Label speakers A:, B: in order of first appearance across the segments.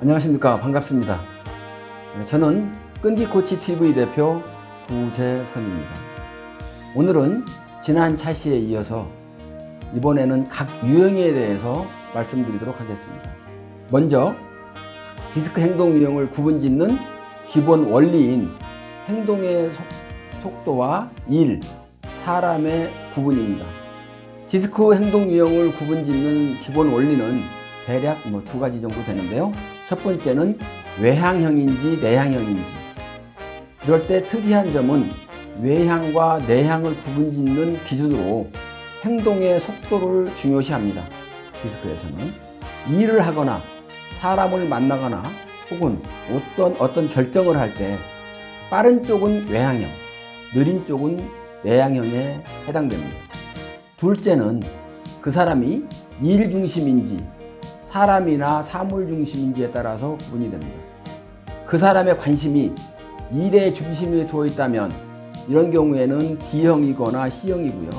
A: 안녕하십니까. 반갑습니다. 저는 끈기코치 TV 대표 구재선입니다. 오늘은 지난 차시에 이어서 이번에는 각 유형에 대해서 말씀드리도록 하겠습니다. 먼저 디스크 행동 유형을 구분짓는 기본 원리인 행동의 속도와 일, 사람의 구분입니다. 디스크 행동 유형을 구분짓는 기본 원리는 대략 두 가지 정도 되는데요. 첫 번째는 외향형인지 내향형인지. 이럴 때 특이한 점은 외향과 내향을 구분짓는 기준으로 행동의 속도를 중요시합니다. 디스크에서는 일을 하거나 사람을 만나거나 혹은 어떤 결정을 할 때 빠른 쪽은 외향형, 느린 쪽은 내향형에 해당됩니다. 둘째는 그 사람이 일 중심인지 사람이나 사물 중심인지에 따라서 구분이 됩니다. 그 사람의 관심이 일에 중심에 두어 있다면 이런 경우에는 D형이거나 C형이고요.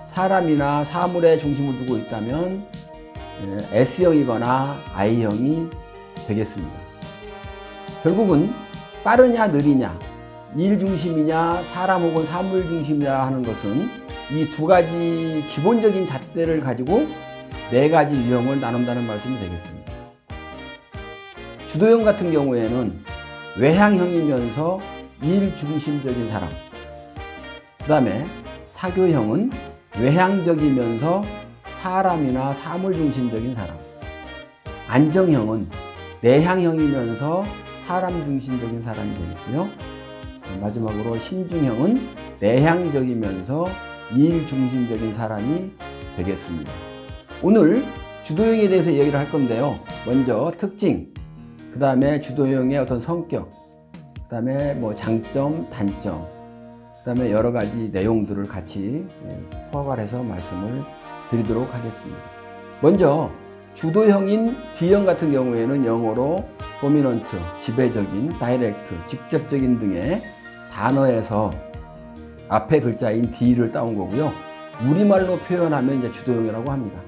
A: 사람이나 사물에 중심을 두고 있다면 S형이거나 I형이 되겠습니다. 결국은 빠르냐 느리냐, 일 중심이냐 사람 혹은 사물 중심이냐 하는 것은 이 두 가지 기본적인 잣대를 가지고 네 가지 유형을 나눈다는 말씀이 되겠습니다. 주도형 같은 경우에는 외향형이면서 일 중심적인 사람, 그 다음에 사교형은 외향적이면서 사람이나 사물 중심적인 사람, 안정형은 내향형이면서 사람 중심적인 사람이 되겠고요. 마지막으로 신중형은 내향적이면서 일 중심적인 사람이 되겠습니다. 오늘 주도형에 대해서 얘기를 할 건데요. 먼저 특징, 그 다음에 주도형의 어떤 성격, 그 다음에 장점, 단점, 그 다음에 여러 가지 내용들을 같이 포괄해서 말씀을 드리도록 하겠습니다. 먼저 주도형인 D형 같은 경우에는 영어로 도미넌트, 지배적인, 다이렉트, 직접적인 등의 단어에서 앞에 글자인 D를 따온 거고요. 우리말로 표현하면 이제 주도형이라고 합니다.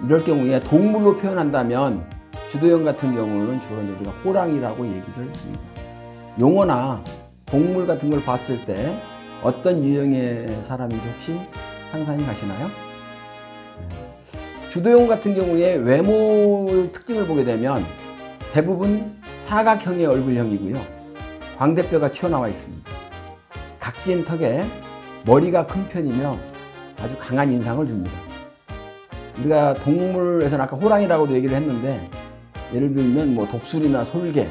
A: 이럴 경우에 동물로 표현한다면 주도형 같은 경우는 주로 우리가 호랑이라고 얘기를 합니다. 용어나 동물 같은 걸 봤을 때 어떤 유형의 사람인지 혹시 상상이 가시나요? 주도형 같은 경우에 외모 특징을 보게 되면 대부분 사각형의 얼굴형이고요. 광대뼈가 튀어나와 있습니다. 각진 턱에 머리가 큰 편이며 아주 강한 인상을 줍니다. 우리가 동물에서는 아까 호랑이라고도 얘기를 했는데 예를 들면 독수리나 솔개,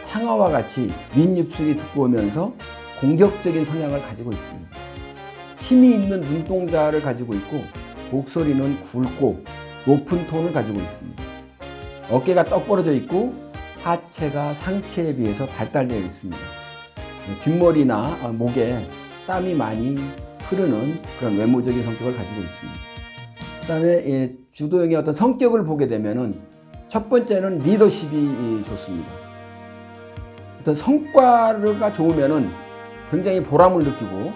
A: 상어와 같이 윗입술이 두꺼우면서 공격적인 성향을 가지고 있습니다. 힘이 있는 눈동자를 가지고 있고 목소리는 굵고 높은 톤을 가지고 있습니다. 어깨가 떡 벌어져 있고 하체가 상체에 비해서 발달되어 있습니다. 뒷머리나 목에 땀이 많이 흐르는 그런 외모적인 성격을 가지고 있습니다. 그 다음에 주도형의 어떤 성격을 보게 되면은 첫 번째는 리더십이 좋습니다. 어떤 성과가 좋으면은 굉장히 보람을 느끼고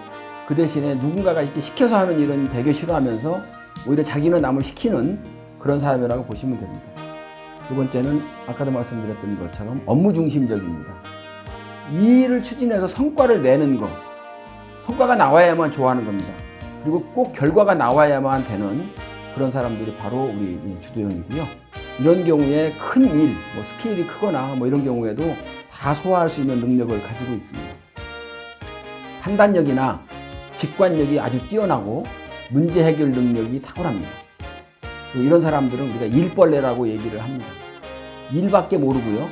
A: 그 대신에 누군가가 이렇게 시켜서 하는 일은 되게 싫어하면서 오히려 자기는 남을 시키는 그런 사람이라고 보시면 됩니다. 두 번째는 아까도 말씀드렸던 것처럼 업무 중심적입니다. 이 일을 추진해서 성과를 내는 것, 성과가 나와야만 좋아하는 겁니다. 그리고 꼭 결과가 나와야만 되는 그런 사람들이 바로 우리 주도형이고요. 이런 경우에 큰 일, 스케일이 크거나 이런 경우에도 다 소화할 수 있는 능력을 가지고 있습니다. 판단력이나 직관력이 아주 뛰어나고 문제 해결 능력이 탁월합니다. 이런 사람들은 우리가 일벌레라고 얘기를 합니다. 일밖에 모르고요.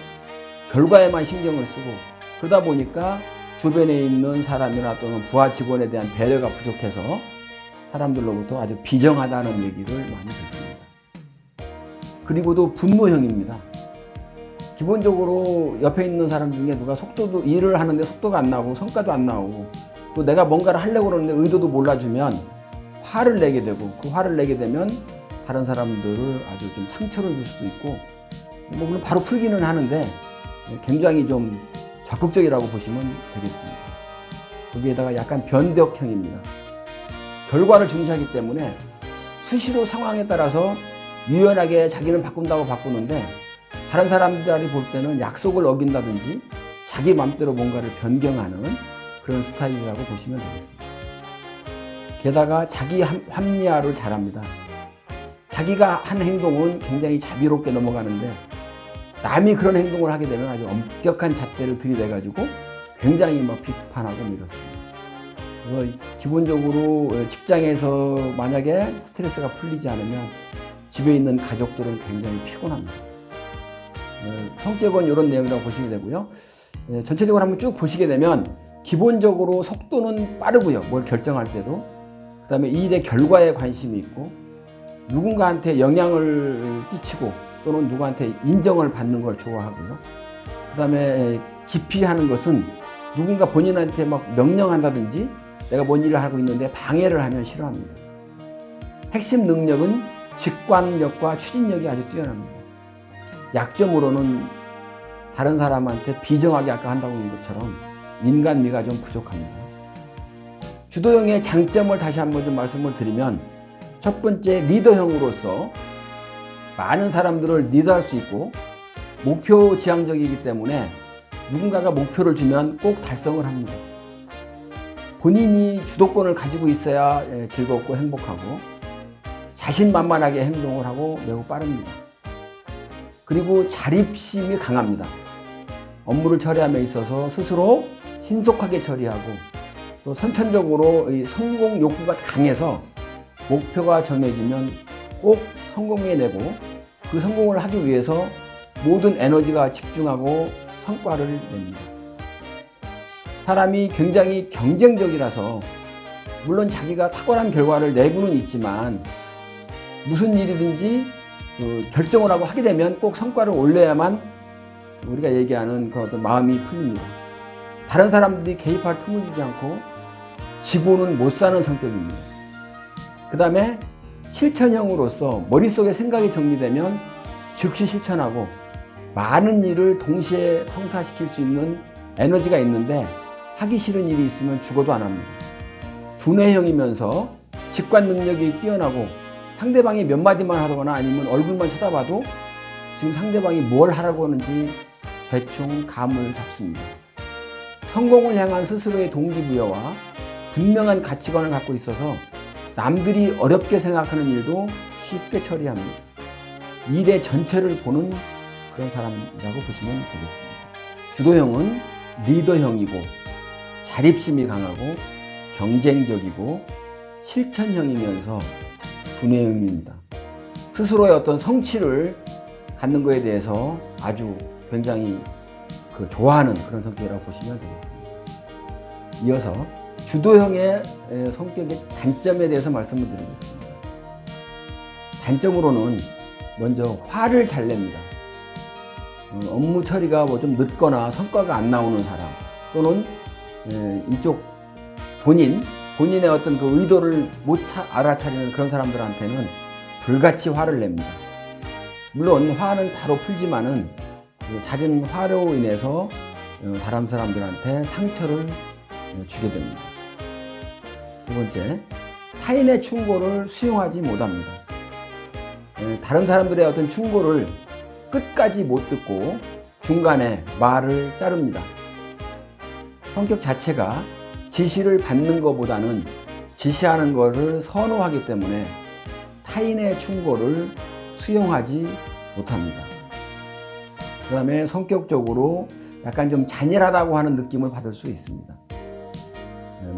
A: 결과에만 신경을 쓰고 그러다 보니까 주변에 있는 사람이나 또는 부하 직원에 대한 배려가 부족해서 사람들로부터 아주 비정하다는 얘기를 많이 듣습니다. 그리고도 분노형입니다. 기본적으로 옆에 있는 사람 중에 누가 일을 하는데 속도가 안 나고 성과도 안 나오고 또 내가 뭔가를 하려고 그러는데 의도도 몰라주면 화를 내게 되고 그 화를 내게 되면 다른 사람들을 아주 좀 상처를 줄 수도 있고 물론 바로 풀기는 하는데 굉장히 좀 적극적이라고 보시면 되겠습니다. 거기에다가 약간 변덕형입니다. 결과를 중시하기 때문에 수시로 상황에 따라서 유연하게 자기는 바꾼다고 바꾸는데 다른 사람들이 볼 때는 약속을 어긴다든지 자기 맘대로 뭔가를 변경하는 그런 스타일이라고 보시면 되겠습니다. 게다가 자기 합리화를 잘합니다. 자기가 한 행동은 굉장히 자비롭게 넘어가는데 남이 그런 행동을 하게 되면 아주 엄격한 잣대를 들이대가지고 굉장히 비판하고 이렇습니다. 그래서 기본적으로 직장에서 만약에 스트레스가 풀리지 않으면 집에 있는 가족들은 굉장히 피곤합니다. 성격은 이런 내용이라고 보시면 되고요. 전체적으로 한번 쭉 보시게 되면 기본적으로 속도는 빠르고요. 뭘 결정할 때도. 그 다음에 이 일의 결과에 관심이 있고 누군가한테 영향을 끼치고 또는 누구한테 인정을 받는 걸 좋아하고요. 그 다음에 깊이 하는 것은 누군가 본인한테 명령한다든지 내가 뭔 일을 하고 있는데 방해를 하면 싫어합니다. 핵심 능력은 직관력과 추진력이 아주 뛰어납니다. 약점으로는 다른 사람한테 비정하게 아까 한다고 한 것처럼 인간미가 좀 부족합니다. 주도형의 장점을 다시 한번 좀 말씀을 드리면 첫 번째 리더형으로서 많은 사람들을 리드할 수 있고 목표 지향적이기 때문에 누군가가 목표를 주면 꼭 달성을 합니다. 본인이 주도권을 가지고 있어야 즐겁고 행복하고 자신만만하게 행동을 하고 매우 빠릅니다. 그리고 자립심이 강합니다. 업무를 처리함에 있어서 스스로 신속하게 처리하고 또 선천적으로 성공 욕구가 강해서 목표가 정해지면 꼭 성공해내고 그 성공을 하기 위해서 모든 에너지가 집중하고 성과를 냅니다. 사람이 굉장히 경쟁적이라서 물론 자기가 탁월한 결과를 내고는 있지만 무슨 일이든지 결정을 하고 하게 되면 꼭 성과를 올려야만 우리가 얘기하는 그 어떤 마음이 풀립니다. 다른 사람들이 개입할 틈을 주지 않고 지고는 못 사는 성격입니다. 그 다음에 실천형으로서 머릿속에 생각이 정리되면 즉시 실천하고 많은 일을 동시에 성사시킬 수 있는 에너지가 있는데 하기 싫은 일이 있으면 죽어도 안 합니다. 두뇌형이면서 직관 능력이 뛰어나고 상대방이 몇 마디만 하거나 아니면 얼굴만 쳐다봐도 지금 상대방이 뭘 하라고 하는지 대충 감을 잡습니다. 성공을 향한 스스로의 동기부여와 분명한 가치관을 갖고 있어서 남들이 어렵게 생각하는 일도 쉽게 처리합니다. 일의 전체를 보는 그런 사람이라고 보시면 되겠습니다. 주도형은 리더형이고 자립심이 강하고 경쟁적이고 실천형이면서 두뇌형입니다. 스스로의 어떤 성취를 갖는 것에 대해서 아주 굉장히 좋아하는 그런 성격이라고 보시면 되겠습니다. 이어서 주도형의 성격의 단점에 대해서 말씀을 드리겠습니다. 단점으로는 먼저 화를 잘 냅니다. 업무 처리가 좀 늦거나 성과가 안 나오는 사람 또는 이쪽 본인의 어떤 그 의도를 못 알아차리는 그런 사람들한테는 불같이 화를 냅니다. 물론 화는 바로 풀지만은 잦은 화로 인해서 다른 사람들한테 상처를 주게 됩니다. 두 번째, 타인의 충고를 수용하지 못합니다. 다른 사람들의 어떤 충고를 끝까지 못 듣고 중간에 말을 자릅니다. 성격 자체가 지시를 받는 것보다는 지시하는 것을 선호하기 때문에 타인의 충고를 수용하지 못합니다. 그 다음에 성격적으로 약간 좀 잔인하다고 하는 느낌을 받을 수 있습니다.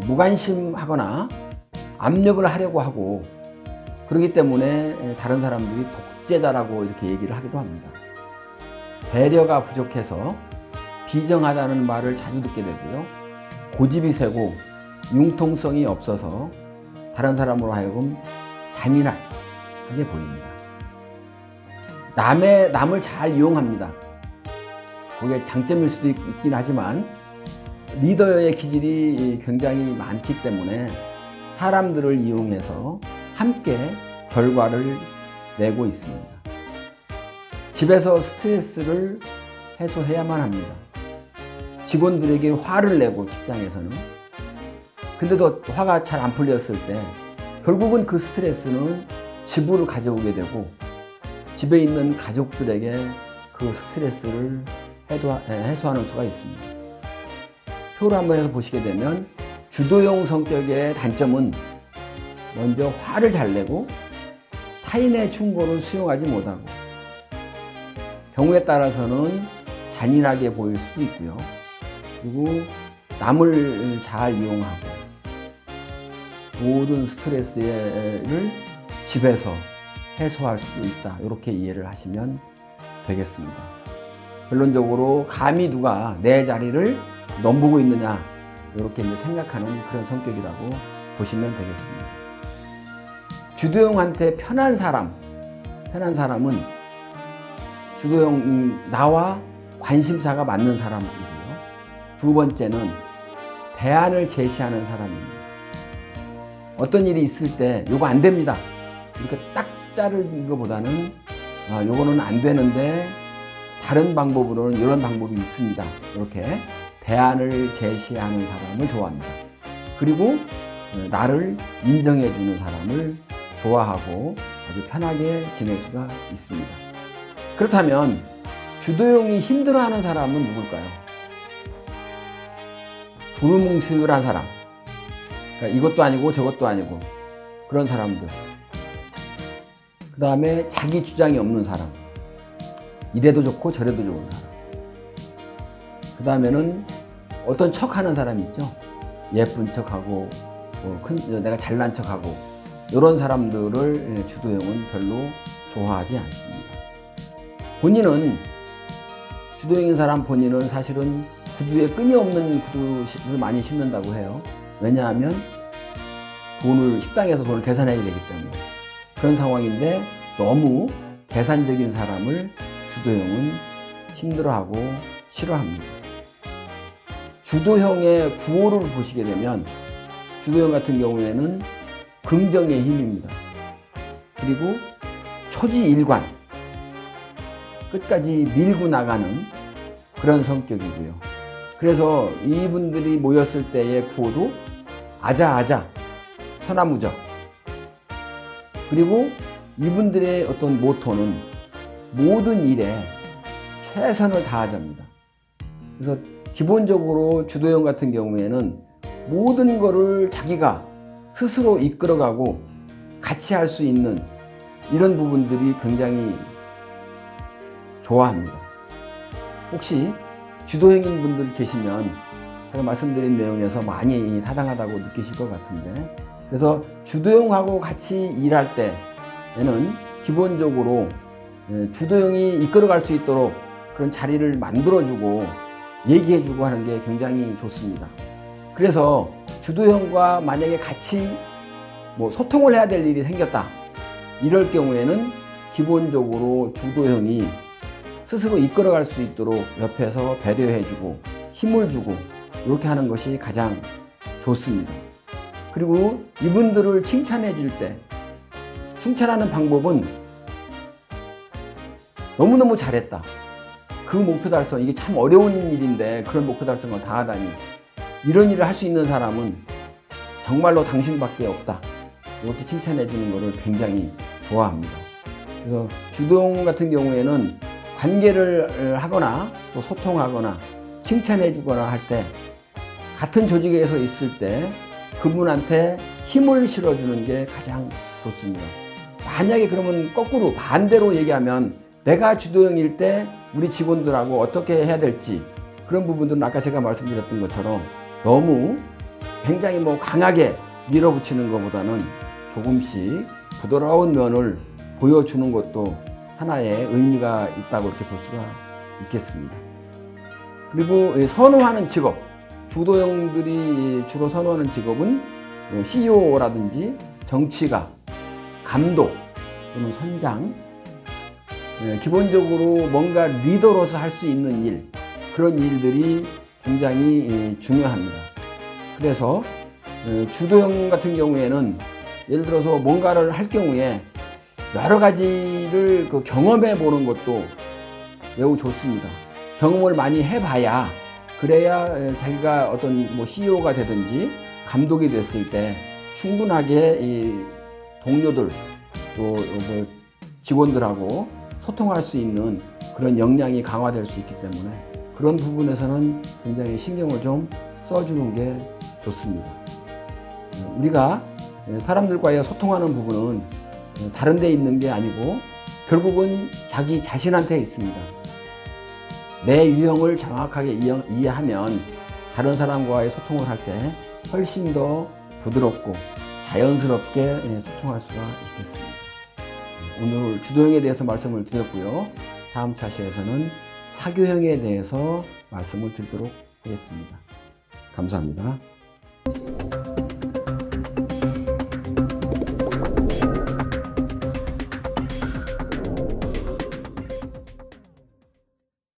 A: 무관심하거나 압력을 하려고 하고 그렇기 때문에 다른 사람들이 독재자라고 이렇게 얘기를 하기도 합니다. 배려가 부족해서 비정하다는 말을 자주 듣게 되고요. 고집이 세고 융통성이 없어서 다른 사람으로 하여금 잔인하게 보입니다. 남을 잘 이용합니다. 그게 장점일 수도 있긴 하지만 리더의 기질이 굉장히 많기 때문에 사람들을 이용해서 함께 결과를 내고 있습니다. 집에서 스트레스를 해소해야만 합니다. 직원들에게 화를 내고 직장에서는 근데도 화가 잘 안 풀렸을 때 결국은 그 스트레스는 집으로 가져오게 되고 집에 있는 가족들에게 그 스트레스를 해소하는 수가 있습니다. 표를 한번 해서 보시게 되면 주도형 성격의 단점은 먼저 화를 잘 내고 타인의 충고를 수용하지 못하고 경우에 따라서는 잔인하게 보일 수도 있고요. 그리고 남을 잘 이용하고 모든 스트레스를 집에서 해소할 수도 있다. 이렇게 이해를 하시면 되겠습니다. 결론적으로 감히 누가 내 자리를 넘보고 있느냐 이렇게 이제 생각하는 그런 성격이라고 보시면 되겠습니다. 주도형한테 편한 사람은 주도형 나와 관심사가 맞는 사람이고요. 두 번째는 대안을 제시하는 사람입니다. 어떤 일이 있을 때 요거 안 됩니다. 이렇게 딱 자르는 것보다는 요거는 안 되는데 다른 방법으로는 이런 방법이 있습니다. 이렇게 대안을 제시하는 사람을 좋아합니다. 그리고 나를 인정해 주는 사람을 좋아하고 아주 편하게 지낼 수가 있습니다. 그렇다면 주도형이 힘들어하는 사람은 누굴까요? 두루뭉술한 사람. 그러니까 이것도 아니고 저것도 아니고 그런 사람들. 그 다음에 자기 주장이 없는 사람. 이래도 좋고 저래도 좋은 사람. 그 다음에는 어떤 척하는 사람 있죠. 예쁜 척하고 내가 잘난 척하고 이런 사람들을 주도형은 별로 좋아하지 않습니다. 주도형인 사람 본인은 사실은 구두에 끈이 없는 구두를 많이 신는다고 해요. 왜냐하면 식당에서 돈을 계산해야 되기 때문에. 그런 상황인데 너무 계산적인 사람을 주도형은 힘들어하고 싫어합니다. 주도형의 구호를 보시게 되면 주도형 같은 경우에는 긍정의 힘입니다. 그리고 초지일관, 끝까지 밀고 나가는 그런 성격이고요. 그래서 이분들이 모였을 때의 구호도 아자아자, 천하무적. 그리고 이분들의 어떤 모토는 모든 일에 최선을 다하자입니다. 그래서 기본적으로 주도형 같은 경우에는 모든 거를 자기가 스스로 이끌어가고 같이 할 수 있는 이런 부분들이 굉장히 좋아합니다. 혹시 주도형인 분들 계시면 제가 말씀드린 내용에서 많이 타당하다고 느끼실 것 같은데, 그래서 주도형하고 같이 일할 때에는 기본적으로 주도형이 이끌어갈 수 있도록 그런 자리를 만들어주고 얘기해주고 하는 게 굉장히 좋습니다. 그래서 주도형과 만약에 같이 소통을 해야 될 일이 생겼다. 이럴 경우에는 기본적으로 주도형이 스스로 이끌어갈 수 있도록 옆에서 배려해주고 힘을 주고 이렇게 하는 것이 가장 좋습니다. 그리고 이분들을 칭찬해 줄 때 칭찬하는 방법은 너무너무 잘했다. 그 목표 달성, 이게 참 어려운 일인데 그런 목표 달성을 다 하다니. 이런 일을 할 수 있는 사람은 정말로 당신밖에 없다. 이렇게 칭찬해 주는 것을 굉장히 좋아합니다. 그래서 주도형 같은 경우에는 관계를 하거나 또 소통하거나 칭찬해 주거나 할 때 같은 조직에서 있을 때 그분한테 힘을 실어주는 게 가장 좋습니다. 만약에 그러면 거꾸로 반대로 얘기하면 내가 주도형일 때 우리 직원들하고 어떻게 해야 될지 그런 부분들은 아까 제가 말씀드렸던 것처럼 너무 굉장히 강하게 밀어붙이는 것보다는 조금씩 부드러운 면을 보여주는 것도 하나의 의미가 있다고 이렇게 볼 수가 있겠습니다. 그리고 선호하는 직업, 주도형들이 주로 선호하는 직업은 CEO라든지 정치가, 감독 또는 선장, 기본적으로 뭔가 리더로서 할 수 있는 일, 그런 일들이 굉장히 중요합니다. 그래서 주도형 같은 경우에는 예를 들어서 뭔가를 할 경우에 여러 가지를 경험해 보는 것도 매우 좋습니다. 경험을 많이 해봐야 그래야 자기가 어떤 CEO가 되든지 감독이 됐을 때 충분하게 이 동료들 또 직원들하고 소통할 수 있는 그런 역량이 강화될 수 있기 때문에 그런 부분에서는 굉장히 신경을 좀 써주는 게 좋습니다. 우리가 사람들과의 소통하는 부분은 다른 데 있는 게 아니고 결국은 자기 자신한테 있습니다. 내 유형을 정확하게 이해하면 다른 사람과의 소통을 할 때 훨씬 더 부드럽고 자연스럽게 소통할 수가 있겠습니다. 오늘 주도형에 대해서 말씀을 드렸고요. 다음 차시에서는 사교형에 대해서 말씀을 드리도록 하겠습니다. 감사합니다.